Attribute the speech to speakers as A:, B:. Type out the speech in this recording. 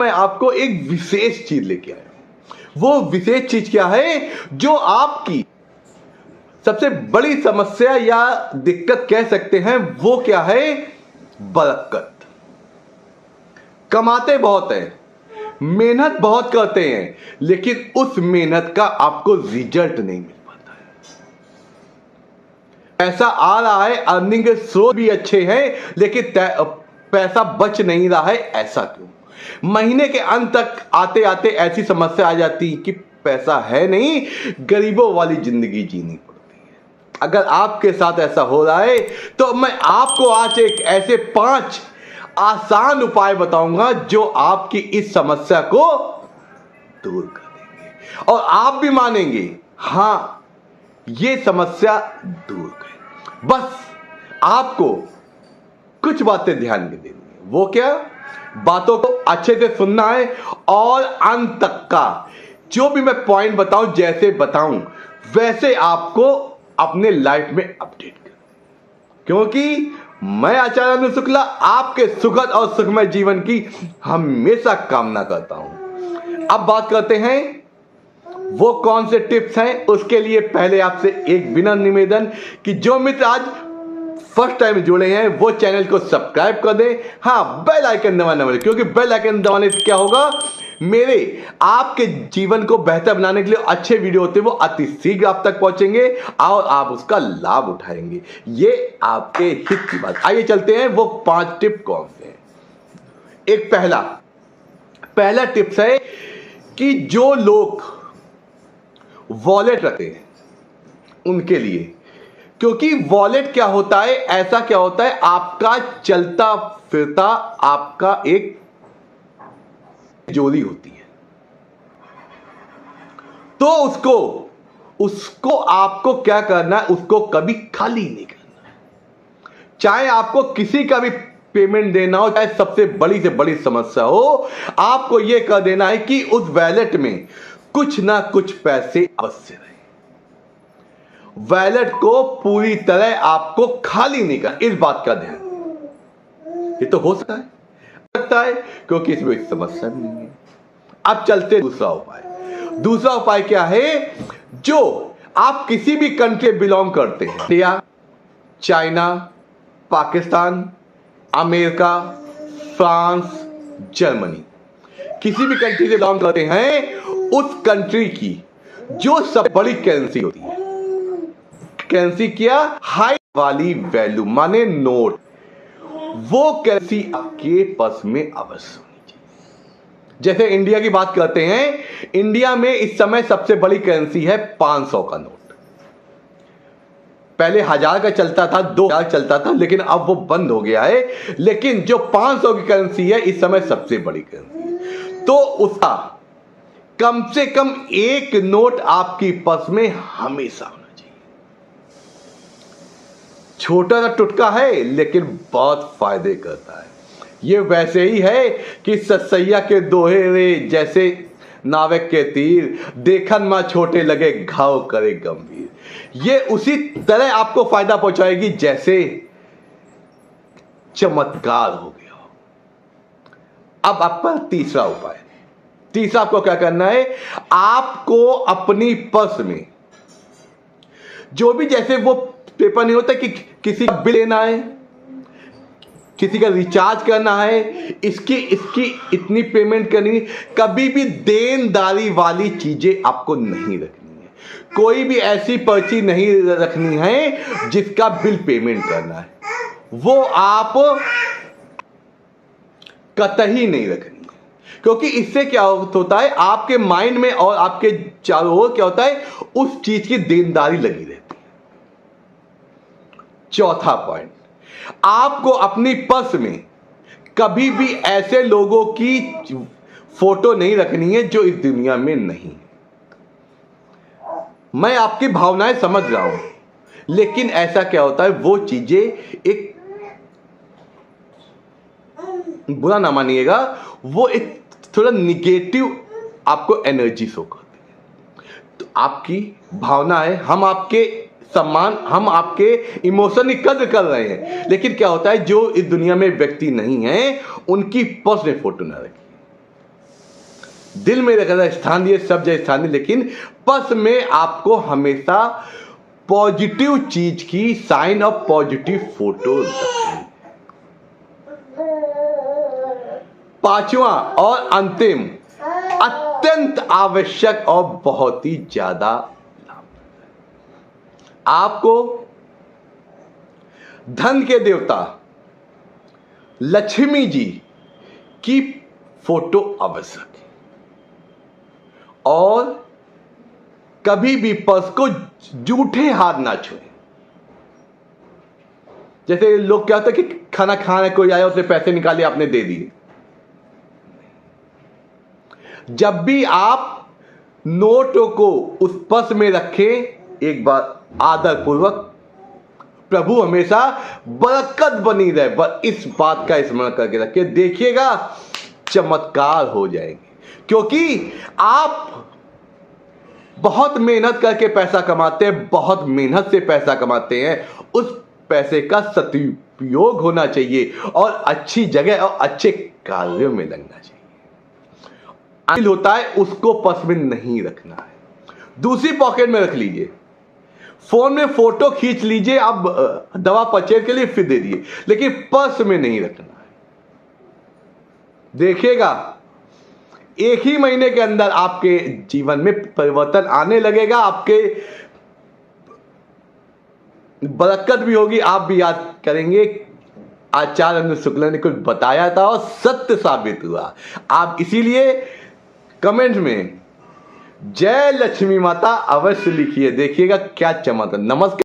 A: मैं आपको एक विशेष चीज लेके आया हूं। वो विशेष चीज क्या है जो आपकी सबसे बड़ी समस्या या दिक्कत कह सकते हैं, वो क्या है? बरकत। कमाते बहुत हैं, मेहनत बहुत करते हैं, लेकिन उस मेहनत का आपको रिजल्ट नहीं मिल पाता है। पैसा आ रहा है, अर्निंग के स्रोत भी अच्छे हैं, लेकिन पैसा बच नहीं रहा है। ऐसा क्यों? महीने के अंत तक आते आते ऐसी समस्या आ जाती कि पैसा है नहीं, गरीबों वाली जिंदगी जीनी पड़ती है। अगर आपके साथ ऐसा हो रहा है तो मैं आपको आज एक ऐसे 5 आसान उपाय बताऊंगा जो आपकी इस समस्या को दूर कर देंगे और आप भी मानेंगे, हां ये समस्या दूर कर। बस आपको कुछ बातें ध्यान में देनी है। वो क्या? बातों को अच्छे से सुनना है और अंत तक का जो भी मैं पॉइंट बताऊं, जैसे बताऊं वैसे आपको अपने लाइफ में अपडेट कर, क्योंकि मैं आचार्य अनु शुक्ला आपके सुखद और सुखमय जीवन की हमेशा कामना करता हूं। अब बात करते हैं वो कौन से टिप्स हैं। उसके लिए पहले आपसे एक विनम्र निवेदन कि जो मित्र आज फर्स्ट टाइम जुड़े हैं वो चैनल को सब्सक्राइब कर दें। हाँ, बेल आइकन दबाना मत, क्योंकि बेल आइकन दबाने से क्या होगा, मेरे आपके जीवन को बेहतर बनाने के लिए अच्छे वीडियो होते हैं वो अति शीघ्र आप तक पहुंचेंगे और आप उसका लाभ उठाएंगे। ये आपके हित की बात। आइए चलते हैं वो 5 टिप कौन से हैं। एक पहला टिप्स है कि जो लोग वॉलेट रखते हैं उनके लिए, क्योंकि वॉलेट क्या होता है, ऐसा क्या होता है, आपका चलता फिरता आपका एक जोड़ी होती है। तो उसको आपको क्या करना है, उसको कभी खाली नहीं करना। चाहे आपको किसी का भी पेमेंट देना हो, चाहे सबसे बड़ी से बड़ी समस्या हो, आपको यह कर देना है कि उस वॉलेट में कुछ ना कुछ पैसे अवश्य रहे। वॉलेट को पूरी तरह आपको खाली नहीं करना, इस बात का ध्यान। ये तो हो सकता है क्योंकि इसमें कोई समस्या नहीं है। अब चलते दूसरा उपाय क्या है? जो आप किसी भी कंट्री बिलोंग करते हैं, India, China, Pakistan, America, France, Germany, किसी भी कंट्री से बिलोंग करते हैं, उस कंट्री की जो सब बड़ी करेंसी होती है, करेंसी क्या? हाई वाली वैल्यू माने नोट, वो करेंसी आपके पर्स में अवश्य होनी चाहिए। जैसे इंडिया की बात करते हैं, इंडिया में इस समय सबसे बड़ी करेंसी है 500 का नोट। पहले 1000 का चलता था, 2000 चलता था, लेकिन अब वो बंद हो गया है। लेकिन जो 500 की करेंसी है इस समय सबसे बड़ी करेंसी है, तो उसका कम से कम एक नोट आपकी पर्स में हमेशा होना चाहिए। छोटा सा टुटका है लेकिन बहुत फायदे करता है। ये वैसे ही है कि ससैया के दोहे रे, जैसे नाविक के तीर, देखन मां छोटे लगे घाव करे गंभीर। ये उसी तरह आपको फायदा पहुंचाएगी जैसे चमत्कार हो गया हो। अब आपका तीसरा आपको क्या करना है? आपको अपनी पर्स में जो भी, जैसे वो पेपर नहीं होता कि किसी का बिल लेना है, किसी का रिचार्ज करना है, इसकी इतनी पेमेंट करनी है, कभी भी देनदारी वाली चीजें आपको नहीं रखनी है। कोई भी ऐसी पर्ची नहीं रखनी है जिसका बिल पेमेंट करना है, वो आप कतई नहीं रखनी है। क्योंकि इससे क्या होता है, आपके माइंड में और आपके चारों ओर क्या होता है, उस चीज की देनदारी लगी रहती है। चौथा पॉइंट, आपको अपनी पर्स में कभी भी ऐसे लोगों की फोटो नहीं रखनी है जो इस दुनिया में नहीं है। मैं आपकी भावनाएं समझ रहा हूं, लेकिन ऐसा क्या होता है, वो चीजें, एक बुरा ना मानिएगा, वो एक थोड़ा निगेटिव आपको एनर्जी शो करती है। तो आपकी भावना है, हम आपके सम्मान, हम आपके इमोशन की कदर कर रहे हैं, लेकिन क्या होता है, जो इस दुनिया में व्यक्ति नहीं है उनकी पर्स में फोटो ना रखिए। दिल में रखना स्थान दिए, सब जगह स्थान दिए, लेकिन पर्स में आपको हमेशा पॉजिटिव चीज की साइन और पॉजिटिव फोटो रखनी। पांचवा और अंतिम, अत्यंत आवश्यक और बहुत ही ज्यादा, आपको धन के देवता लक्ष्मी जी की फोटो आवश्यक है। और कभी भी पर्स को जूठे हाथ ना छुए। जैसे लोग क्या होता है कि खाना खाने कोई आया, उसने पैसे निकाले, आपने दे दिए। जब भी आप नोटों को उस पर्स में रखें, एक बार आदर पूर्वक, प्रभु हमेशा बरकत बनी रहे, बस इस बात का स्मरण करके रखें। देखिएगा चमत्कार हो जाएंगे, क्योंकि आप बहुत मेहनत करके पैसा कमाते हैं, बहुत मेहनत से पैसा कमाते हैं। उस पैसे का सदुपयोग होना चाहिए और अच्छी जगह और अच्छे कार्यों में लगना चाहिए। होता है उसको पर्स में नहीं रखना है, दूसरी पॉकेट में रख लीजिए। फोन में फोटो खींच लीजिए, आप दवा परचेज के लिए फिर दे दिए, लेकिन पर्स में नहीं रखना है। देखिएगा एक ही महीने के अंदर आपके जीवन में परिवर्तन आने लगेगा, आपके बरकत भी होगी। आप भी याद करेंगे आचार्य शुक्ल ने कुछ बताया था और सत्य साबित हुआ। आप इसीलिए कमेंट में जय लक्ष्मी माता अवश्य लिखिए, देखिएगा क्या चमत्कार। नमस्कार।